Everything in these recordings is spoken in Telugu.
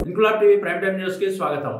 Inquilab TV prime time news కి స్వాగతం.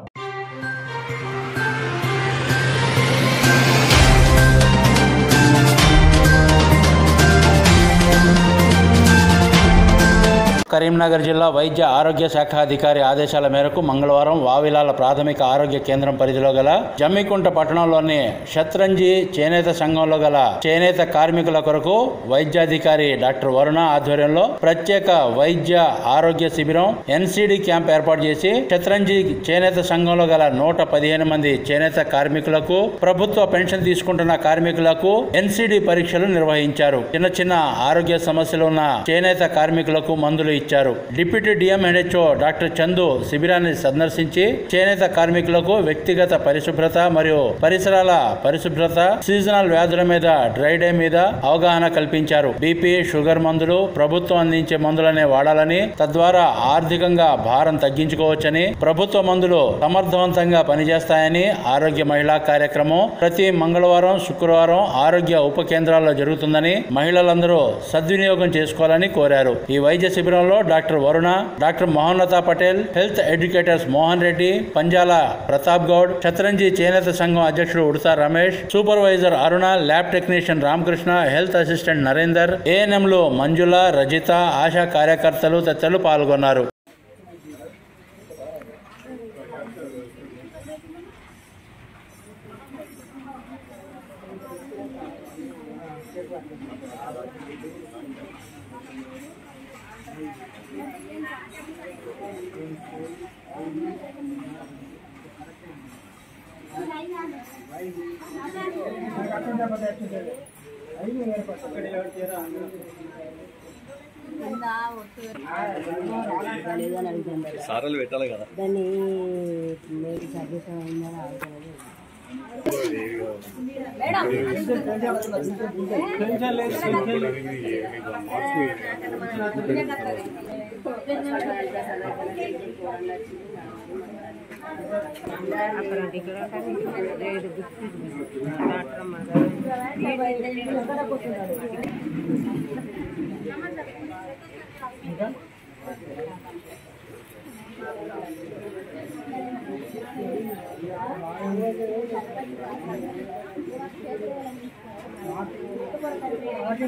కరీంనగర్ జిల్లా వైద్య ఆరోగ్య శాఖ అధికారి ఆదేశాల మేరకు మంగళవారం వావిలాల ప్రాథమిక ఆరోగ్య కేంద్రం పరిధిలో గల జమ్మికుంట పట్టణంలోని శత్రంజి చేనేత సంఘంలో గల చేనేత కార్మికుల కొరకు వైద్యాధికారి డాక్టర్ వరుణ ఆధ్వర్యంలో ప్రత్యేక వైద్య ఆరోగ్య శిబిరం ఎన్సిడి క్యాంప్ ఏర్పాటు చేసి శత్రంజి చేనేత సంఘంలో గల 115 మంది చేనేత కార్మికులకు, ప్రభుత్వ పెన్షన్ తీసుకుంటున్న కార్మికులకు ఎన్సిడి పరీక్షలు నిర్వహించారు. చిన్న ఆరోగ్య సమస్యలు ఉన్న చేనేత కార్మికులకు మందులు ఇచ్చారు. డిప్యూటీ డిఎంహెచ్ఓ డాక్టర్ చందు శిబిరాన్ని సందర్శించి చేనేత కార్మికులకు వ్యక్తిగత పరిశుభ్రత మరియు పరిసరాల పరిశుభ్రత, సీజనల్ వ్యాధుల మీద, డ్రై డే మీద అవగాహన కల్పించారు. బీపీ, షుగర్ మందులు ప్రభుత్వం అందించే మందులనే వాడాలని, తద్వారా ఆర్థికంగా భారం తగ్గించుకోవచ్చని, ప్రభుత్వ మందులు సమర్థవంతంగా పనిచేస్తాయని, ఆరోగ్య మహిళా కార్యక్రమం ప్రతి మంగళవారం, శుక్రవారం ఆరోగ్య ఉప కేంద్రాల్లో జరుగుతుందని మహిళలందరూ సద్వినియోగం చేసుకోవాలని కోరారు. ఈ వైద్య శిబిరంలో doctor Varuna, doctor Mohannata Patel, health educators Mohan Reddy, Panjala Pratap Goud, శత్రంజి చేనేత సంఘం అధ్యక్షుడు Udatha Ramesh, supervisor Aruna, lab technician Ramakrishna, health assistant Narender, ఏఎన్ఎంలు మంజుల, రజిత, ఆశా కార్యకర్తలు తదితరులు పాల్గొన్నారు. సారాలు పెట్టాలి కదా దాన్ని మేలు సర్వీస్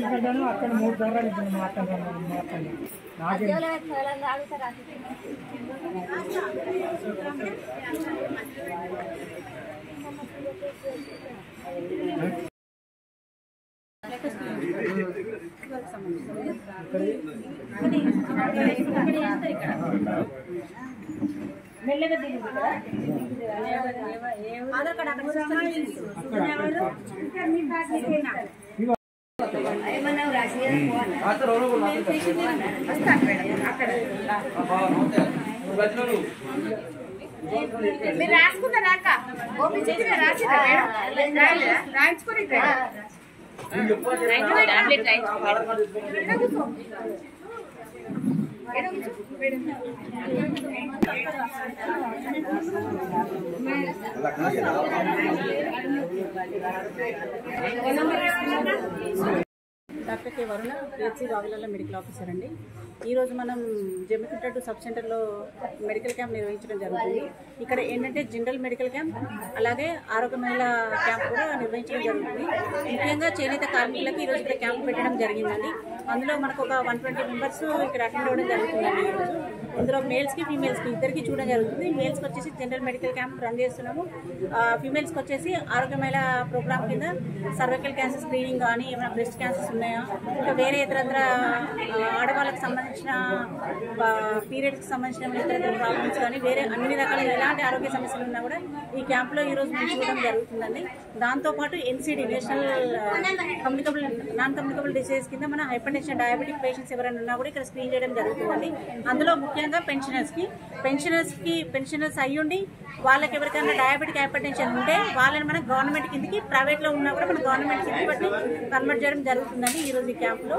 అయిందని అక్కడ 3 ధరలు మాట్లాడాలి. మెల్లగా దిగు ఆధార్ కార్డు అక్కడ మీరు రాసుకున్నారా అక్క? రాయించుకొని doctor K Varuna, PHC Vavilala medical officer అండి. ఈరోజు మనం జమ్మికుంట టు సబ్ సెంటర్లో మెడికల్ క్యాంప్ నిర్వహించడం జరుగుతుంది. ఇక్కడ ఏంటంటే జనరల్ మెడికల్ క్యాంప్, అలాగే ఆరోగ్య మహిళా క్యాంప్ కూడా నిర్వహించడం జరుగుతుంది. ముఖ్యంగా చేనేత కార్మికులకు ఈరోజు ఇక్కడ క్యాంప్ పెట్టడం జరిగిందండి. అందులో మనకు ఒక 120 మెంబర్స్ ఇక్కడ అటెండ్ అవ్వడం జరుగుతుందండి. ఈరోజు ఇందులో మేల్స్కి ఫీమేల్స్కి ఇద్దరికి చూడడం జరుగుతుంది. మేల్స్కి వచ్చేసి జనరల్ మెడికల్ క్యాంప్ రన్ చేస్తున్నాము. ఫీమేల్స్కి వచ్చేసి ఆరోగ్య మహిళా ప్రోగ్రామ్ కింద సర్వైకల్ క్యాన్సర్ స్క్రీనింగ్ కానీ, ఏమైనా బ్రెస్ట్ క్యాన్సర్స్ ఉన్నాయా, ఇంకా వేరే ఇతరత్ర ఆడవాళ్ళకి సంబంధించిన పీరియడ్స్కి సంబంధించిన ఇతర ప్రాబ్లమ్స్ కానీ, వేరే అన్ని రకాల ఎలాంటి ఆరోగ్య సమస్యలు ఉన్నా కూడా ఈ క్యాంప్లో ఈరోజు మేము చూడడం జరుగుతుందండి. దాంతోపాటు NCD national non communicable disease కింద మన హైపర్టెన్షన్, డయాబెటిక్ పేషెంట్స్ ఎవరైనా ఉన్నా కూడా ఇక్కడ స్క్రీన్ చేయడం జరుగుతుందండి. అందులో ముఖ్యంగా పెన్షనర్స్ అయ్యుండి వాళ్ళకి ఎవరికైనా డయాబెటిక్ హైపర్టెన్షన్ ఉంటే వాళ్ళని మనం గవర్నమెంట్ కిందకి, ప్రైవేట్లో ఉన్నా కూడా మనం గవర్నమెంట్ కిందకి బట్టి కన్వర్ట్ చేయడం జరుగుతుందండి ఈరోజు ఈ క్యాంపులో.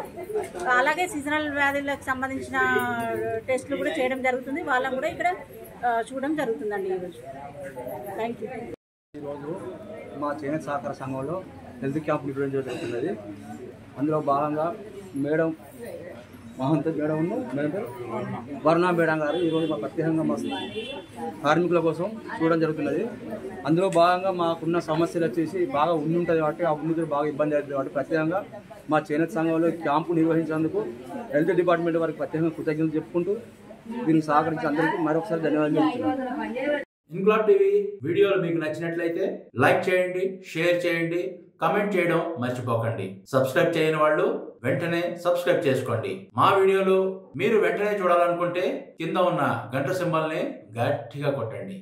అలాగే సీజనల్ వ్యాధులకు సంబంధించిన టెస్టులు కూడా చేయడం జరుగుతుంది. వాళ్ళకు కూడా ఇక్కడ చూడడం జరుగుతుందండి ఈరోజు. Thank you. ఈరోజు మా చేనేత సహకార సంఘంలో హెల్త్ క్యాంప్ నిర్వహించడం జరుగుతున్నది. అందులో భాగంగా మేడం మహంత మేడం మేడం పేరు వర్ణ మేడం గారు ఈరోజు మా ప్రత్యేకంగా మా కార్మికుల కోసం చూడడం జరుగుతున్నది. అందులో భాగంగా మాకున్న సమస్యలు వచ్చేసి బాగా ఉంటుంది కాబట్టి ఆ ఉన్నతులు బాగా ఇబ్బంది అవుతుంది కాబట్టి ప్రత్యేకంగా మా చేనేత సంఘంలో క్యాంపు నిర్వహించేందుకు హెల్త్ డిపార్ట్మెంట్ వారికి ప్రత్యేకంగా కృతజ్ఞతలు చెప్పుకుంటూ దీనికి సహకరించిన అందరికీ మరొకసారి ధన్యవాదాలు చెప్తున్నాను. ఇంక్లాబ్ టీవీ వీడియోలు మీకు నచ్చినట్లయితే లైక్ చేయండి, షేర్ చేయండి, కమెంట్ చేయడం మర్చిపోకండి. సబ్స్క్రైబ్ చేయని వాళ్ళు వెంటనే సబ్స్క్రైబ్ చేసుకోండి. మా వీడియోలు మీరు వెంటనే చూడాలనుకుంటే కింద ఉన్న గంట సింబల్ని గట్టిగా కొట్టండి.